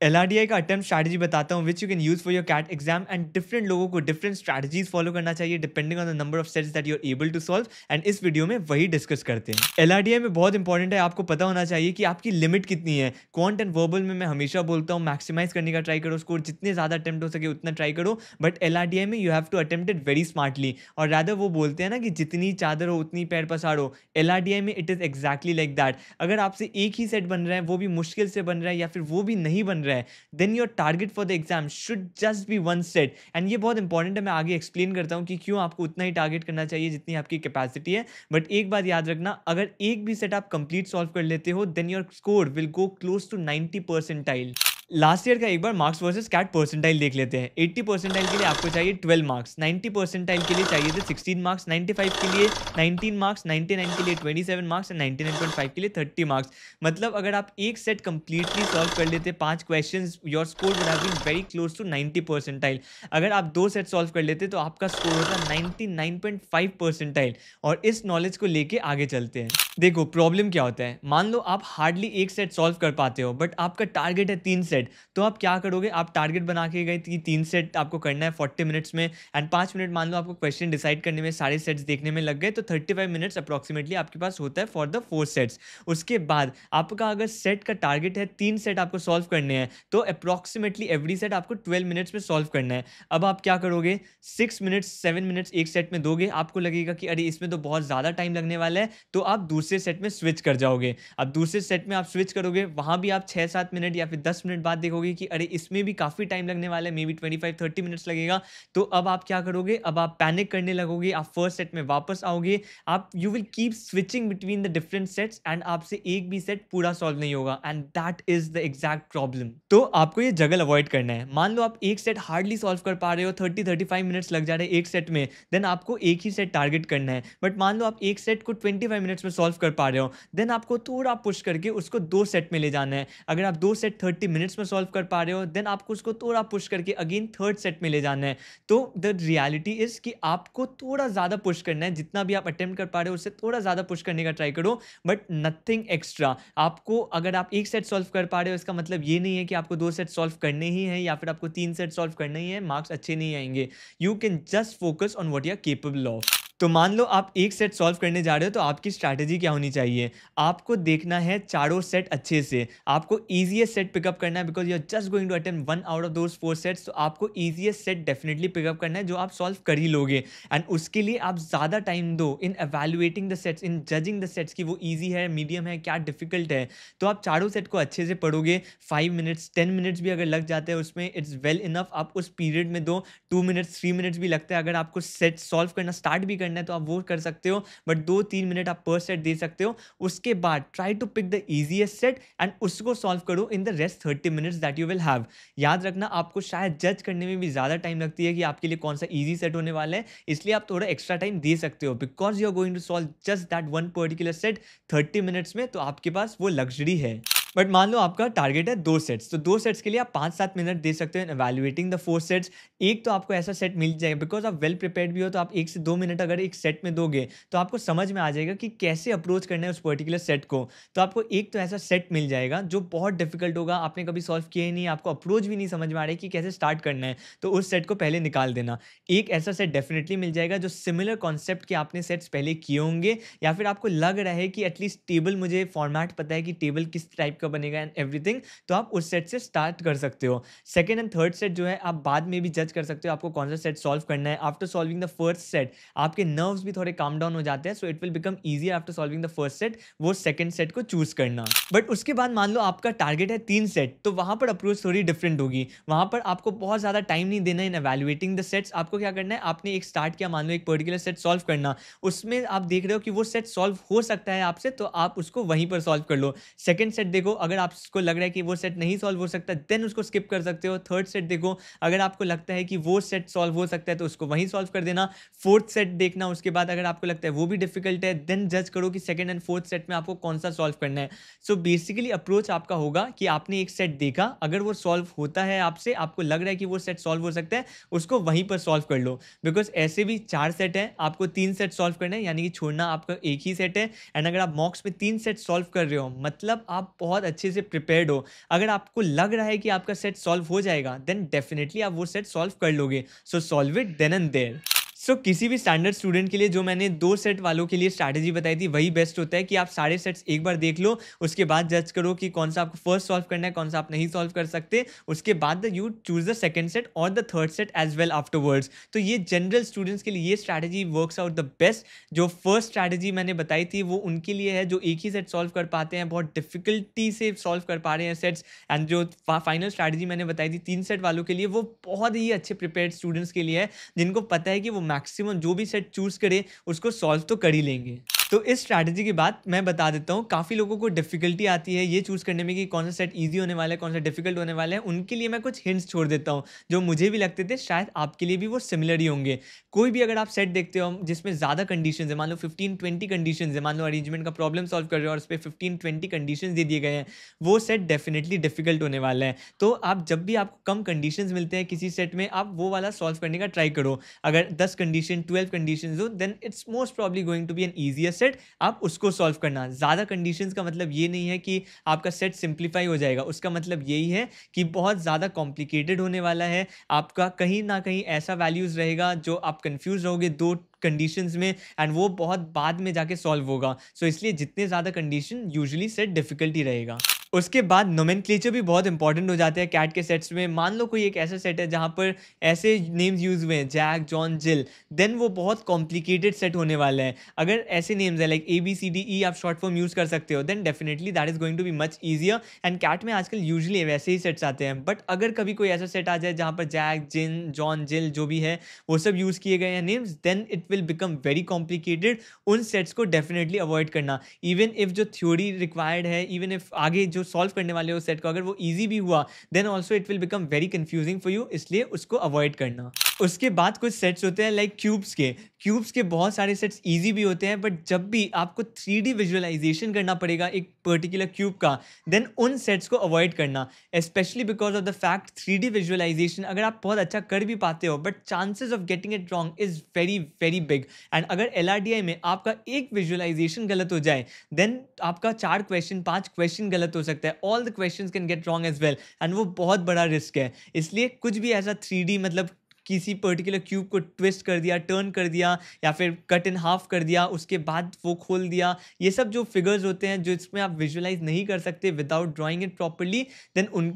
LRDI का attempt strategy बताता हूँ which you can use for your CAT exam and different लोगों को डिफरेंट स्ट्रैटेजीज फॉलो करना चाहिए depending on the number of sets that you are able to solve and इस video में वही डिस्कस करते हैं। एलआरडीआई में बहुत इंपॉर्टेंट है, आपको पता होना चाहिए कि आपकी लिमिट कितनी है। क्वांट एंड वर्बल में मैं हमेशा बोलता हूँ मैक्सिमाइज करने का ट्राई करो, स्कोर जितने ज्यादा अटेम्प्ट हो सके उतना ट्राई करो, बट एलआरडीआई में you have to attempt it very smartly. और रादर वो बोलते हैं ना कि जितनी चादर हो उतनी पैर पसारो, एलआरडीआई में it is exactly like that. अगर आपसे एक ही सेट बन रहा है, वो भी मुश्किल से बन रहा है या फिर वो भी नहीं बन रहा है, then your target for the exam should just be one set. And ये बहुत इंपॉर्टेंट है, मैं आगे एक्सप्लेन करता हूँ कि क्यों आपको उतना ही टारगेट करना चाहिए जितनी आपकी कैपेसिटी है। बट एक बात याद रखना, अगर एक भी सेट आप कंप्लीट सॉल्व कर लेते हो then your score will go close to 90 percentile. Last year का एक बार मार्क्स वर्सेस कैट परसेंटाइल देख लेते हैं। 80 परसेंटाइल के लिए आपको चाहिए 12 मार्क्स, 90 परसेंटाइल के लिए चाहिए थे 16 मार्क्स, 95 के लिए 19 मार्क्स, 99 के लिए 27 मार्क्स एंड 99.5 के लिए 30 मार्क्स। मतलब अगर आप एक सेट कंप्लीटली सॉल्व कर लेते 5 questions, your score would have been very close to 90 percentile. अगर आप 2 सेट सॉल्व कर लेते तो आपका स्कोर होता 99.5 परसेंटाइल। और इस नॉलेज को लेके आगे चलते हैं। देखो प्रॉब्लम क्या होता है, मान लो आप हार्डली एक सेट सॉल्व कर पाते हो बट आपका टारगेट है 3 सेट, तो आप क्या करोगे, आप टारगेट बना के गए कि 3 सेट आपको करना है 40 मिनट्स में एंड 5 मिनट मान लो आपको क्वेश्चन डिसाइड करने में सारे सेट्स देखने में लग गए, तो 35 मिनट्स अप्रॉक्सीमेटली आपके पास होता है फॉर द 4 सेट्स। उसके बाद आपका अगर सेट का टारगेट है 3 सेट आपको सॉल्व करने हैं, तो अप्रॉक्सीमेटली एवरी सेट आपको 12 मिनट्स में सॉल्व करना है। अब आप क्या करोगे, 6 मिनट्स 7 मिनट्स एक सेट में दोगे, आपको लगेगा कि अरे इसमें तो बहुत ज़्यादा टाइम लगने वाला है, तो आप दूसरे सेट में स्विच कर जाओगे। अब दूसरे सेट में आप स्विच करोगे, वहां भी आप 6-7 मिनट या फिर 10 मिनट बाद देखोगे कि अरे इसमें भी काफ़ी टाइम लगने वाला है, मे बी 25-30 मिनट्स लगेगा। तो अब आप क्या करोगे, अब आप पैनिक करने लगोगे, आप फर्स्ट सेट में वापस आओगे, आप you will keep switching between the different sets and आपसे एक भी सेट पूरा सॉल्व नहीं होगा and that is the exact problem. तो आपको ये जगल अवॉइड करना है। मान लो आप एक सेट हार्डली सॉल्व कर पा रहे हो, 30-35 मिनट्स लग जा रहे हैं एक सेट में, देन आपको एक ही सेट टारगेट करना है। बट मान लो आप एक सेट को 25 मिनट्स में सॉल्व कर पा रहे हो, देन आपको थोड़ा पुश करके उसको 2 सेट में ले जाना है। अगर आप 2 सेट 30 मिनट्स में सॉल्व कर पा रहे हो, देन आपको उसको थोड़ा पुश करके अगेन थर्ड सेट में ले जाना है। तो द रियलिटी इज कि आपको थोड़ा ज़्यादा पुश करना है, जितना भी आप अटेम्प्ट कर पा रहे हो उससे थोड़ा ज़्यादा पुश करने का ट्राई करो, बट नथिंग एक्स्ट्रा। आपको अगर आप एक सेट सॉल्व कर पा रहे हो इसका मतलब ये नहीं है कि आपको 2 सेट सॉल्व करने ही है या फिर आपको 3 सेट सॉल्व करने ही है, मार्क्स अच्छे नहीं आएंगे। You can just focus on what you are capable of. तो मान लो आप एक सेट सॉल्व करने जा रहे हो, तो आपकी स्ट्रैटेजी क्या होनी चाहिए, आपको देखना है चारों सेट अच्छे से, आपको ईजीएस्ट सेट पिकअप करना है because you are just going to attempt 1 out of those 4 sets. तो आपको ईजीएस्ट सेट डेफिनेटली पिकअप करना है जो आप सॉल्व कर ही लोगे एंड उसके लिए आप ज़्यादा टाइम दो in evaluating the sets, in judging the sets कि वो ईजी है, मीडियम है, क्या डिफिकल्ट है। तो आप चारों सेट को अच्छे से पढ़ोगे, 5 मिनट्स 10 मिनट्स भी अगर लग जाते हैं उसमें इट्स वेल इनफ, आप उस पीरियड में दो। 2 मिनट्स 3 मिनट्स भी लगता है, अगर आपको सेट सॉल्व करना स्टार्ट भी करना है तो आप वो कर सकते हो, बट 2-3 मिनट आप पर सेट दे सकते हो। उसके बाद try to pick the easiest set and उसको सॉल्व करो in the rest 30 minutes that you will have. याद रखना आपको शायद जज करने में भी ज़्यादा टाइम लगती है कि आपके लिए कौन सा ईजी सेट होने वाला है, इसलिए आप थोड़ा एक्स्ट्रा टाइम दे सकते हो because you are going to solve just that one particular set 30 minutes में, तो आपके पास वो लग्जरी है। बट मान लो आपका टारगेट है 2 सेट्स, तो 2 सेट्स के लिए आप 5-7 मिनट दे सकते हो इन एवेल्युएटिंग द 4 सेट्स। एक तो आपको ऐसा सेट मिल जाएगा बिकॉज आप वेल प्रिपेयर्ड भी हो, तो आप 1 से 2 मिनट अगर एक सेट में दोगे तो आपको समझ में आ जाएगा कि कैसे अप्रोच करना है उस पर्टिकुलर सेट को। तो आपको एक तो ऐसा सेट मिल जाएगा जो बहुत डिफिकल्ट होगा, आपने कभी सॉल्व किया ही नहीं, आपको अप्रोच भी नहीं समझ में आ रहा है कि कैसे स्टार्ट करना है, तो उस सेट को पहले निकाल देना। एक ऐसा सेट डेफिनेटली मिल जाएगा जो सिमिलर कॉन्सेप्ट के आपने सेट्स पहले किए होंगे या फिर आपको लग रहा है कि एटलीस्ट टेबल, मुझे फॉर्मेट पता है कि टेबल किस टाइप का बनेगा एंड एवरीथिंग, तो आप उस सेट से स्टार्ट कर सकते हो। सेकेंड एंड थर्ड सेट जो है आप बाद में भी जज कर सकते हो आपको कौन सा सेट सॉल्व करना है। After solving the first set आपके नर्व्स भी थोड़े काम डाउन हो जाते हैं, so it will become easy after solving the first set वो सेकंड सेट को चूज करना। बट उसके बाद मान लो आपका टारगेट है 3 सेट, तो वहां पर अप्रोच थोड़ी डिफरेंट होगी। वहां पर आपको बहुत ज्यादा टाइम नहीं देना इन एवेल्युएटिंग द सेट्स। आपको क्या करना है, आपने एक स्टार्ट किया, मान लो एक पर्टिकुलर सेट सॉल्व करना, उसमें आप देख रहे हो कि वो सेट सॉल्व हो सकता है आपसे, तो आप उसको वहीं पर सॉल्व कर लो। सेकंड सेट देखो, अगर आपको लग रहा है कि वो सेट नहीं सॉल्व हो सकता देन उसको स्किप कर सकते हो। थर्ड सेट देखो, अगर आपको लगता है कि वो सेट सॉल्व हो सकता है तो उसको वहीं सॉल्व कर देना। फोर्थ सेट देखना, उसके बाद अगर आपको लगता है वो भी डिफिकल्ट है देन जज करो कि सेकंड एंड फोर्थ सेट में आपको कौन सा सॉल्व करना है। सो बेसिकली अप्रोच आपका होगा कि आपने एक सेट देखा, अगर वो सॉल्व होता है आपसे, आपको लग रहा है कि वो सेट सॉल्व हो सकता है, उसको वहीं पर सॉल्व कर लो। बिकॉज ऐसे भी 4 सेट है, आपको 3 सेट सॉल्व करना है, यानी कि छोड़ना आपका एक ही सेट है। एंड अगर आप मॉक्स में 3 सेट सॉल्व कर रहे हो मतलब आप बहुत अच्छे से प्रिपेयर्ड हो, अगर आपको लग रहा है कि आपका सेट सॉल्व हो जाएगा, देन डेफिनेटली आप वो सेट सॉल्व कर लोगे। So solve it then and there. किसी भी स्टैंडर्ड स्टूडेंट के लिए जो मैंने 2 सेट वालों के लिए स्ट्रैटेजी बताई थी, वही बेस्ट होता है कि आप सारे सेट्स एक बार देख लो, उसके बाद जज करो कि कौन सा आपको फर्स्ट सॉल्व करना है, कौन सा आप नहीं सॉल्व कर सकते। उसके बाद you choose the second set और the third set as well afterwards. तो ये जनरल स्टूडेंट्स के लिए ये strategy works out the best. जो फर्स्ट स्ट्रैटेजी मैंने बताई थी वो उनके लिए है जो एक ही सेट सॉल्व कर पाते हैं, बहुत डिफिकल्टी से सॉल्व कर पा रहे हैं सेट्स। एंड जो फाइनल स्ट्रैटेजी मैंने बताई थी 3 सेट वालों के लिए, वो बहुत ही अच्छे प्रिपेयर्ड स्टूडेंट्स के लिए है, जिनको पता है कि वो मैक्सिमम जो भी सेट चूज करे उसको सॉल्व तो कर ही लेंगे। तो इस स्ट्रैटेजी के बाद मैं बता देता हूँ, काफ़ी लोगों को डिफिकल्टी आती है ये चूज करने में कि कौन सा सेट इजी होने वाला है, कौन सा डिफिकल्ट होने वाला है। उनके लिए मैं कुछ हिंट्स छोड़ देता हूँ जो मुझे भी लगते थे, शायद आपके लिए भी वो सिमिलर ही होंगे। कोई भी अगर आप सेट देखते हो जिसमें ज़्यादा कंडीशन है, मान लो 15-20 कंडीशन है, मान लो अरेंजमेंट का प्रॉब्लम सॉल्व कर रहे हो और उस पर 15-20 कंडीशन दे दिए गए हैं, वो सेट डेफिनेटली डिफिकल्ट होने वाला है। तो आप जब भी आपको कम कंडीशन मिलते हैं किसी सेट में, आप वो वाला सॉल्व करने का ट्राई करो। अगर 10 कंडीशन 12 कंडीशन हो, then it's most probably going to be an easier set. आप उसको सॉल्व करना। ज़्यादा कंडीशंस का मतलब ये नहीं है कि आपका सेट सिंप्लीफाई हो जाएगा, उसका मतलब यही है कि बहुत ज़्यादा कॉम्प्लिकेटेड होने वाला है। आपका कहीं ना कहीं ऐसा वैल्यूज़ रहेगा जो आप कंफ्यूज रहोगे 2 कंडीशंस में, एंड वो बहुत बाद में जाके सॉल्व होगा। सो इसलिए जितने ज़्यादा कंडीशन यूजुअली सेट डिफिकल्टी रहेगा। उसके बाद नोमेनक्लेचर भी बहुत इंपॉर्टेंट हो जाते हैं कैट के सेट्स में। मान लो कोई एक ऐसा सेट है जहाँ पर ऐसे नेम्स यूज हुए हैं, जैक, जॉन, जिल, देन वो बहुत कॉम्प्लिकेटेड सेट होने वाला है। अगर ऐसे नेम्स है लाइक ABCDE आप शॉर्ट फॉर्म यूज कर सकते हो, then definitely that is going to be much easier. And CAT में आजकल यूजुअली वैसे ही सेट्स आते हैं। बट अगर कभी कोई ऐसा सेट आ जाए जहाँ पर जैक, जिन, जॉन, जिल जो भी है वो सब यूज किए गए हैं names, then it will become very complicated. उन सेट्स को डेफिनेटली अवॉइड करना। इवन इफ जो थ्योरी रिक्वायर्ड है, इवन इफ आगे जो सॉल्व करने वाले हो सेट को अगर वो इजी भी हुआ, then also it will become very confusing for you, इसलिए उसको अवॉइड करना। उसके बाद कुछ सेट्स होते हैं लाइक क्यूब्स के बहुत सारे सेट्स इजी भी होते हैं, बट जब भी आपको 3D विजुअलाइजेशन करना पड़ेगा एक पर्टिकुलर क्यूब का, देन उन सेट्स को अवॉइड करना, specially because of the fact 3D visualization अगर आप बहुत अच्छा कर भी पाते हो, but chances of getting it wrong is very very big. And अगर LRDI में आपका एक विजुअलाइजेशन गलत हो जाए, देन आपका 4 क्वेश्चन 5 क्वेश्चन गलत हो सकता है। All the questions can get wrong as well, and वो बहुत बड़ा रिस्क है। इसलिए कुछ भी ऐसा 3D मतलब किसी पर्टिकुलर क्यूब को ट्विस्ट कर दिया, टर्न कर दिया, या फिर कट इन हाफ कर दिया, उसके बाद वो खोल दिया, ये सब जो फिगर्स होते हैं जो इसमें आप विजुअलाइज नहीं कर सकते without drawing it properly, then उन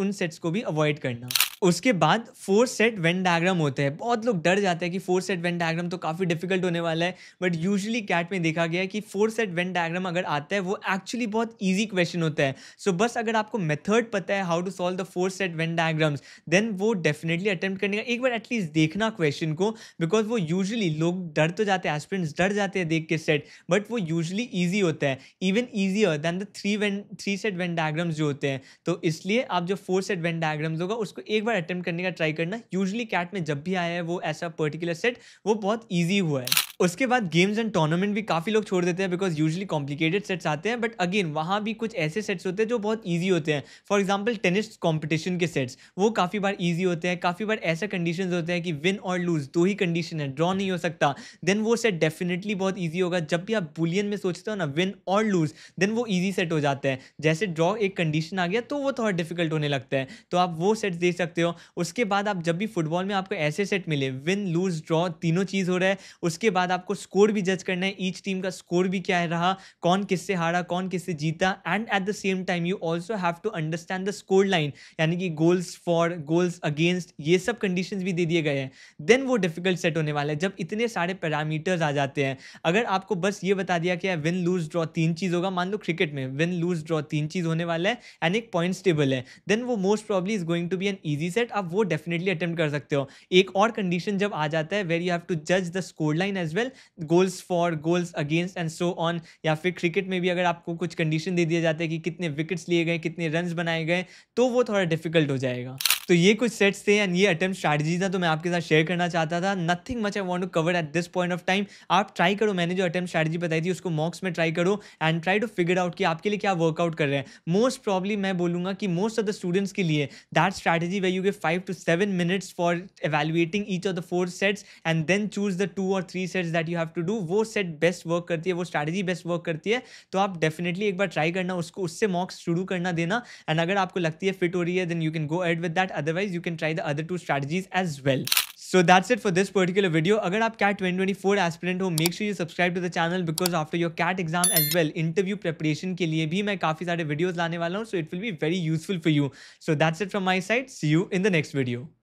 सेट्स को भी अवॉइड करना। उसके बाद 4 सेट वेन डायग्राम होते हैं। बहुत लोग डर जाते हैं कि 4 सेट वेन डायग्राम तो काफ़ी डिफिकल्ट होने वाला है, बट यूजुअली कैट में देखा गया है कि 4 सेट वेन डायग्राम अगर आता है वो एक्चुअली बहुत ईजी क्वेश्चन होता है। सो बस अगर आपको मेथड पता है how to solve the 4 set venn diagrams, then वो डेफिनेटली अटेम्प्ट करने का एक बार एटलीस्ट देखना क्वेश्चन को, बिकॉज वो यूजुअली लोग डर तो जाते हैं, एस्पिरेंट्स डर जाते हैं देख के सेट, बट वो यूजुअली ईजी होता है, even easier than the 3 set venn diagrams जो होते हैं। तो इसलिए आप जो 4 सेट वेन डायग्राम्स होगा उसको एक बार अटेम्प्ट करने का ट्राई करना। यूजुअली कैट में जब भी आया है वो ऐसा पर्टिकुलर सेट, वो बहुत ईजी हुआ है। उसके बाद गेम्स एंड टूर्नामेंट भी काफ़ी लोग छोड़ देते हैं बिकॉज यूजुअली कॉम्प्लिकेटेड सेट्स आते हैं, बट अगेन वहाँ भी कुछ ऐसे सेट्स होते हैं जो बहुत ईजी होते हैं। फॉर एग्जाम्पल टेनिस कॉम्पिटिशन के सेट्स वो काफ़ी बार ईजी होते हैं। काफ़ी बार ऐसा कंडीशन होते हैं कि विन और लूज 2 ही कंडीशन है, ड्रॉ नहीं हो सकता, देन वो सेट डेफिनेटली बहुत ईजी होगा। जब भी आप बुलियन में सोचते हो ना विन और लूज, देन वो ईजी सेट हो जाता है। जैसे ड्रॉ एक कंडीशन आ गया तो वो थोड़ा डिफिकल्ट होने लगता है, तो आप वो सेट्स देख सकते हो। उसके बाद आप जब भी फुटबॉल में आपको ऐसे सेट मिले विन लूज ड्रॉ तीनों चीज़ हो रहा है, उसके बाद आपको स्कोर भी जज करना है, ईच टीम का स्कोर भी क्या है रहा, कौन किससे हारा, कौन किससे जीता, and at the same time you also have to understand the score line, यानी कि गोल्स फॉर, गोल्स अगेंस्ट, ये सब कंडीशंस भी दे दिए गए हैं। देन वो डिफिकल्ट सेट होने वाला है जब इतने सारे पैरामीटर्स आ जाते हैं। अगर आपको बस ये बता दिया कि विन लूज ड्रॉ 3 चीज़ होगा, मान लो क्रिकेट में विन लूज ड्रॉ 3 चीज़ होने वाला है एंड एक पॉइंट्स टेबल है, देन वो most probably is going to be an easy set. आप वो डेफिनेटली अटेम्प्ट कर सकते हो। एक और कंडीशन जब आ जाता है वेर यू हैव टू जज the score line as well, goals for, goals against and so on. या फिर क्रिकेट में भी अगर आपको कुछ कंडीशन दे दिया जाता है कि कितने विकेट्स लिए गए, कितने रन्स बनाए गए, तो वो थोड़ा डिफिकल्ट हो जाएगा। तो ये कुछ सेट्स थे एंड ये अटेम्प्ट स्ट्रैटेजी था, तो मैं आपके साथ शेयर करना चाहता था। Nothing much I want to cover at this point of time. आप ट्राई करो, मैंने जो अटेम्प्ट स्ट्रैटेजी बताई थी उसको मॉक्स में ट्राई करो and try to figure out कि आपके लिए क्या वर्कआउट कर रहे हैं। मोस्ट प्रॉब्ली मैं बोलूंगा कि मोस्ट ऑफ द स्टूडेंट्स के लिए that strategy way you give 5 to 7 minutes for evaluating each of the 4 sets and then choose the 2 or 3 sets that you have to do, वो set best work करती है, वो strategy best work करती है। तो आप डेफिनेटली एक बार try करना उसको, उससे मॉक्स शुरू करना देना एंड अगर आपको लगती है फिट हो रही है then you can go ahead with that, otherwise you can try the other 2 strategies as well. So that's it for this particular video. अगर आप CAT 2024 एस्पिरेंट हो, make sure you subscribe to the channel because after your CAT exam as well, interview preparation के लिए भी मैं काफी सारे videos लाने वाला हूँ, so it will be very useful for you. So that's it from my side. See you in the next video.